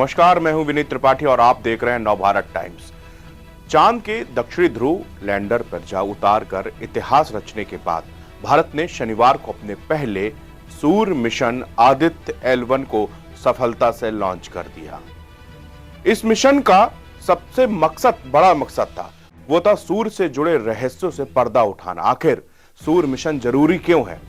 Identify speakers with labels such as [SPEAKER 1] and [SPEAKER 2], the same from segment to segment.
[SPEAKER 1] नमस्कार, मैं हूं विनीत त्रिपाठी और आप देख रहे हैं नवभारत टाइम्स। चांद के दक्षिणी ध्रुव लैंडर पर जा उतार कर इतिहास रचने के बाद भारत ने शनिवार को अपने पहले सूर्य मिशन आदित्य L1 को सफलता से लॉन्च कर दिया। इस मिशन का सबसे बड़ा मकसद था, वो था सूर्य से जुड़े रहस्यों से पर्दा उठाना। आखिर सूर्य मिशन जरूरी क्यों है?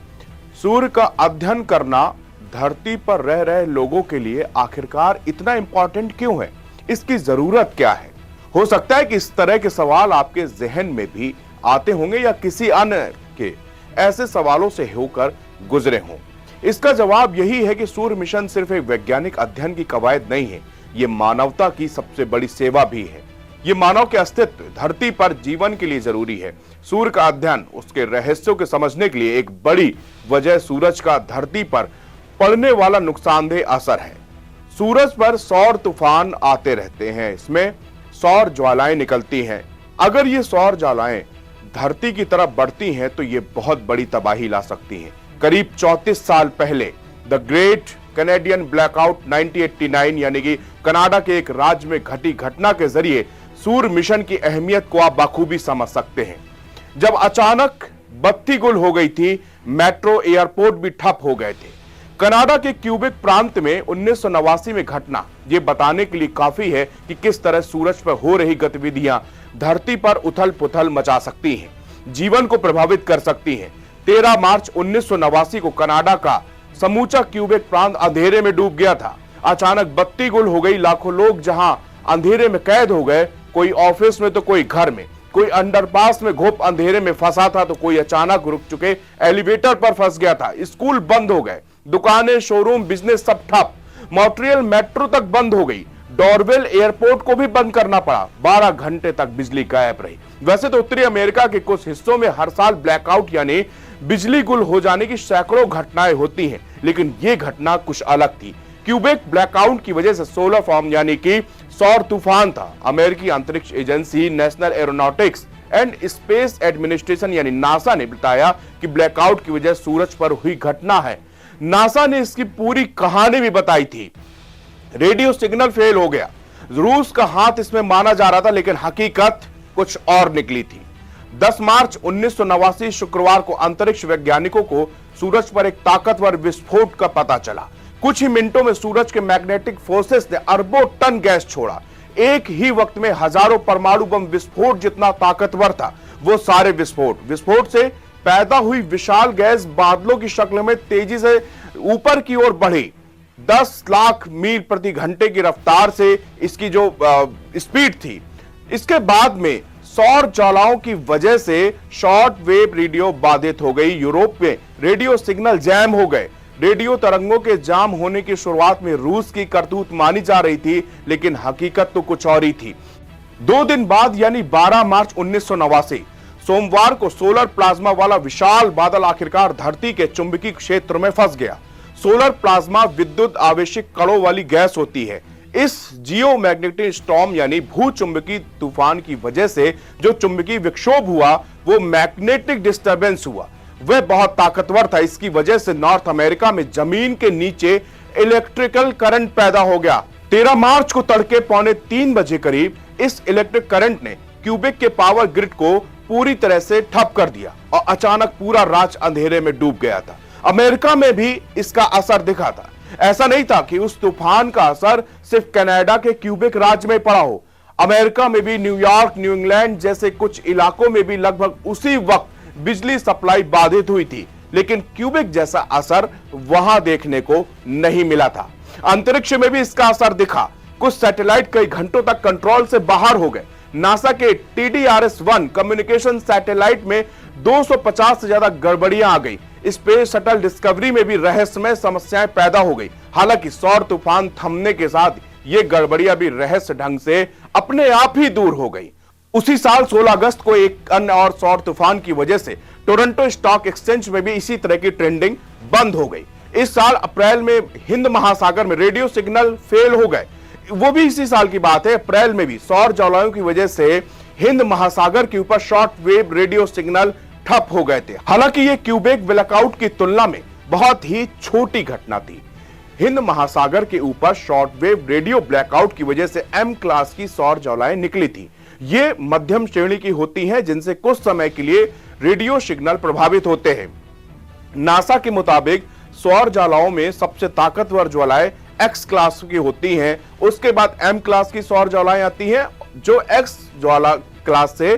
[SPEAKER 1] सूर्य का अध्ययन करना धरती पर रह रहे लोगों के लिए आखिरकार इतना इंपॉर्टेंट क्यों है? इसकी जरूरत क्या है? हो सकता है कि इस तरह के सवाल आपके जहन में भी आते होंगे या किसी अन्य के ऐसे सवालों से होकर गुजरे हों। इसका जवाब यही है कि सूर्य मिशन सिर्फ एक वैज्ञानिक अध्ययन की कवायद नहीं है, ये मानवता की सबसे बड़ी सेवा भी है। ये मानव के अस्तित्व, धरती पर जीवन के लिए जरूरी है। सूर्य का अध्ययन, उसके रहस्यों के समझने के लिए एक बड़ी वजह सूरज का धरती पर पड़ने वाला नुकसानदेह असर है। सूरज पर सौर तूफान आते रहते हैं, इसमें सौर ज्वालाएं निकलती हैं। अगर ये सौर ज्वालाएं धरती की तरफ बढ़ती हैं तो ये बहुत बड़ी तबाही ला सकती हैं। करीब 34 साल पहले द ग्रेट कैनेडियन ब्लैकआउट 1989 यानी कि कनाडा के एक राज्य में घटी घटना के जरिए सूर्य मिशन की अहमियत को आप बखूबी समझ सकते हैं। जब अचानक बत्ती गुल हो गई थी, मेट्रो, एयरपोर्ट भी ठप हो गए थे। कनाडा के क्यूबेक प्रांत में 1989 में घटना ये बताने के लिए काफी है कि किस तरह सूरज पर हो रही गतिविधियां धरती पर उथल पुथल मचा सकती हैं, जीवन को प्रभावित कर सकती हैं। 13 मार्च 1989 को कनाडा का समूचा क्यूबेक प्रांत अंधेरे में डूब गया था। अचानक बत्ती गुल हो गई। लाखों लोग जहां अंधेरे में कैद हो गए, कोई ऑफिस में तो कोई घर में, कोई अंडरपास में घोप अंधेरे में फंसा था तो कोई अचानक रुक चुके एलिवेटर पर फंस गया था। स्कूल बंद हो गए, दुकानें, शोरूम, बिजनेस सब ठप। मॉन्ट्रियल मेट्रो तक बंद हो गई। डॉरवेल एयरपोर्ट को भी बंद करना पड़ा। 12 घंटे तक बिजली गायब रही। वैसे तो उत्तरी अमेरिका के कुछ हिस्सों में हर साल ब्लैकआउट यानी बिजली गुल हो जाने की सैकड़ों घटनाएं होती हैं, लेकिन यह घटना कुछ अलग थी। क्यूबेक ब्लैकआउट की वजह से सोलर फॉर्म यानी कि सौर तूफान था। अमेरिकी अंतरिक्ष agency national aeronautics and space administration यानी नासा ने बताया कि ब्लैकआउट की वजह सूरज पर हुई घटना है। नासा ने इसकी पूरी कहानी भी बताई थी। रेडियो सिग्नल फेल हो गया, रूस का हाथ इसमें माना जा रहा था, लेकिन हकीकत कुछ और निकली थी। 10 मार्च 1989 शुक्रवार को अंतरिक्ष वैज्ञानिकों को सूरज पर एक ताकतवर विस्फोट का पता चला। कुछ ही मिनटों में सूरज के मैग्नेटिक फोर्सेस ने अरबों टन गैस छोड़ा। एक ही वक्त में हजारों परमाणु बम विस्फोट जितना ताकतवर था वो सारे विस्फोट से पैदा हुई विशाल गैस बादलों की शक्ल में तेजी से ऊपर की ओर बढ़ी। 10 लाख मील प्रति घंटे की रफ्तार से इसकी जो स्पीड थी। इसके बाद में सौर ज्वालाओं की वजह से शॉर्ट वेव रेडियो बाधित हो गई। यूरोप में रेडियो सिग्नल जैम हो गए। रेडियो तरंगों के जाम होने की शुरुआत में रूस की करतूत मानी जा रही थी, लेकिन हकीकत तो कुछ और ही थी। 2 दिन बाद यानी 12 मार्च 1989 सोमवार को सोलर प्लाज्मा वाला विशाल बादल आखिरकार धरती के चुंबकीय क्षेत्र में फंस गया। सोलर प्लाज्मा विद्युत आवेशित कणों वाली गैस होती है। इस जियोमैग्नेटिक स्टॉर्म यानी भूचुंबकीय तूफान की वजह से जो चुंबकीय विक्षोभ हुआ वो मैग्नेटिक डिस्टरबेंस हुआ। वह बहुत ताकतवर था। इसकी वजह से नॉर्थ अमेरिका में जमीन के नीचे इलेक्ट्रिकल करंट पैदा हो गया। 13 मार्च को तड़के 2:45 बजे करीब इस इलेक्ट्रिक करंट ने क्यूबेक के पावर ग्रिड को पूरी तरह से ठप कर दिया और अचानक पूरा राज्य अंधेरे में डूब गया था। अमेरिका में भी इसका असर दिखा था। ऐसा नहीं था कि उस तूफान का असर सिर्फ कनाडा के क्यूबेक राज्य में पड़ा हो। अमेरिका में भी न्यूयॉर्क, न्यू इंग्लैंड जैसे कुछ इलाकों में भी लगभग उसी वक्त बिजली सप्लाई बाधित हुई थी, लेकिन क्यूबेक जैसा असर वहां देखने को नहीं मिला था। अंतरिक्ष में भी इसका असर दिखा। कुछ सैटेलाइट कई घंटों तक कंट्रोल से बाहर हो गए। नासा के TDRS-1 कम्युनिकेशन सैटेलाइट में 250 से ज्यादा गड़बड़ियां आ गई। स्पेस शटल डिस्कवरी में भी रहस्यमय समस्याएं पैदा हो गई। हालांकि सौर तूफान थमने के साथ ये गड़बड़ियां भी रहस्य ढंग से अपने आप ही दूर हो गई। उसी साल 16 अगस्त को एक अन्य और सौर तूफान की वजह से टोरंटो स्टॉक एक्सचेंज में भी इसी तरह की ट्रेंडिंग बंद हो गई। इस साल अप्रैल में हिंद महासागर में रेडियो सिग्नल फेल हो गए। वो भी इसी साल की बात है। अप्रैल में भी सौर ज्वालाओं की वजह से हिंद महासागर के ऊपर शॉर्ट वेव रेडियो सिग्नल ठप हो गए थे। हालांकि ये क्यूबेक ब्लैकआउट की तुलना में बहुत ही छोटी घटना थी। हिंद महासागर के ऊपर शॉर्टवेव रेडियो ब्लैकआउट की वजह से एम क्लास की सौर ज्वालाएं निकली थी। ये मध्यम श्रेणी की होती हैं, जिनसे कुछ समय के लिए रेडियो सिग्नल प्रभावित होते हैं। नासा के मुताबिक सौर ज्वालाओं में सबसे ताकतवर ज्वालाएं एक्स क्लास की होती हैं, उसके बाद एम क्लास की सौर ज्वालाएं आती हैं जो एक्स ज्वाला क्लास से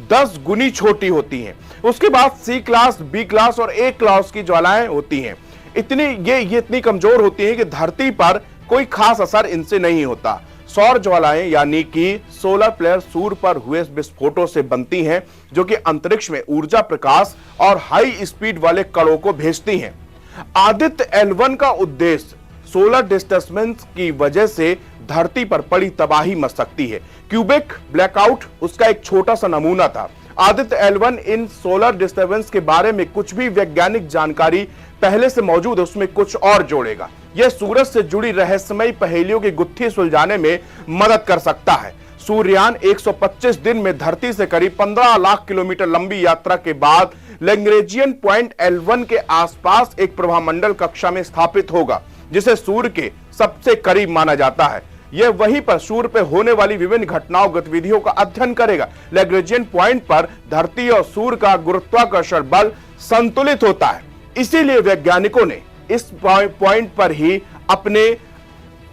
[SPEAKER 1] 10 गुनी छोटी होती हैं। उसके बाद सी क्लास, बी क्लास और ए क्लास की ज्वालाएं होती हैं। ये इतनी कमजोर होती हैं कि धरती पर कोई खास असर इनसे नहीं होता। सौर ज्वालाएं यानी कि सोलर फ्लेयर सूर्य पर हुए विस्फोटों से बनती हैं, जो कि अंतरिक्ष में ऊर्जा, प्रकाश और हाई स्पीड वाले कणों को भेजती हैं। आदित्य L1 का उद्देश्य सोलर डिस्प्लेसमेंट की वजह से धरती पर पड़ी तबाही मच सकती है। क्यूबेक ब्लैकआउट उसका एक छोटा सा नमूना था। आदित्य L1 इन सोलर डिस्टर्बेंस के बारे में कुछ भी वैज्ञानिक जानकारी पहले से मौजूद है उसमें कुछ और जोड़ेगा। यह सूरज से जुड़ी रहस्यमयी पहेलियों की गुत्थी सुलझाने में मदद कर सकता है। सूर्ययान 125 दिन में धरती से करीब 15 लाख किलोमीटर लंबी यात्रा के बाद लैग्रेंजियन पॉइंट L1 के आसपास एक प्रभामंडल कक्षा में स्थापित होगा, जिसे सूर्य के सबसे करीब माना जाता है। यह वहीं पर सूर्य पर होने वाली विभिन्न घटनाओं, गतिविधियों का अध्ययन करेगा। लैग्रेंजियन पॉइंट पर धरती और सूर्य का गुरुत्वाकर्षण बल संतुलित होता है, इसीलिए वैज्ञानिकों ने इस पॉइंट पर ही अपने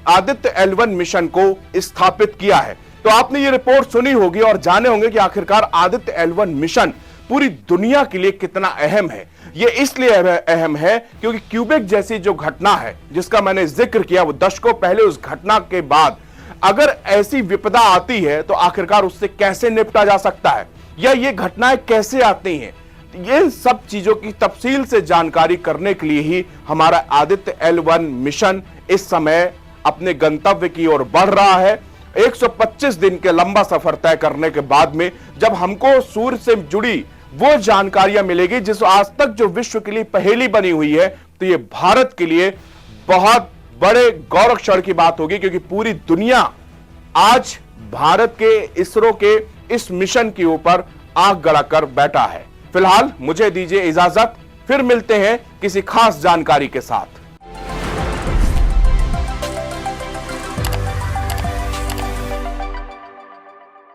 [SPEAKER 1] आदित्य L1 मिशन को स्थापित किया है। तो आपने ये रिपोर्ट सुनी होगी और जाने होंगे कि आखिरकार आदित्य L1 मिशन पूरी दुनिया के लिए कितना अहम है। ये इसलिए अहम है क्योंकि क्यूबेक जैसी जो घटना है जिसका मैंने जिक्र किया, वो दशकों पहले, उस घटना के बाद अगर ऐसी विपदा आती है तो आखिरकार उससे कैसे निपटा जा सकता है, या ये घटनाएं कैसे आती हैं, ये सब चीजों की तफसील से जानकारी करने के लिए ही हमारा आदित्य L1 मिशन इस समय अपने गंतव्य की ओर बढ़ रहा है। 125 दिन के लंबा सफर तय करने के बाद में जब हमको सूर्य से जुड़ी वो जानकारियां मिलेगी जिस आज तक जो विश्व के लिए पहेली बनी हुई है, तो ये भारत के लिए बहुत बड़े गौरव क्षण की बात होगी, क्योंकि पूरी दुनिया आज भारत के इसरो के इस मिशन के ऊपर आंख गड़ाकर बैठा है। फिलहाल मुझे दीजिए इजाजत, फिर मिलते हैं किसी खास जानकारी के साथ।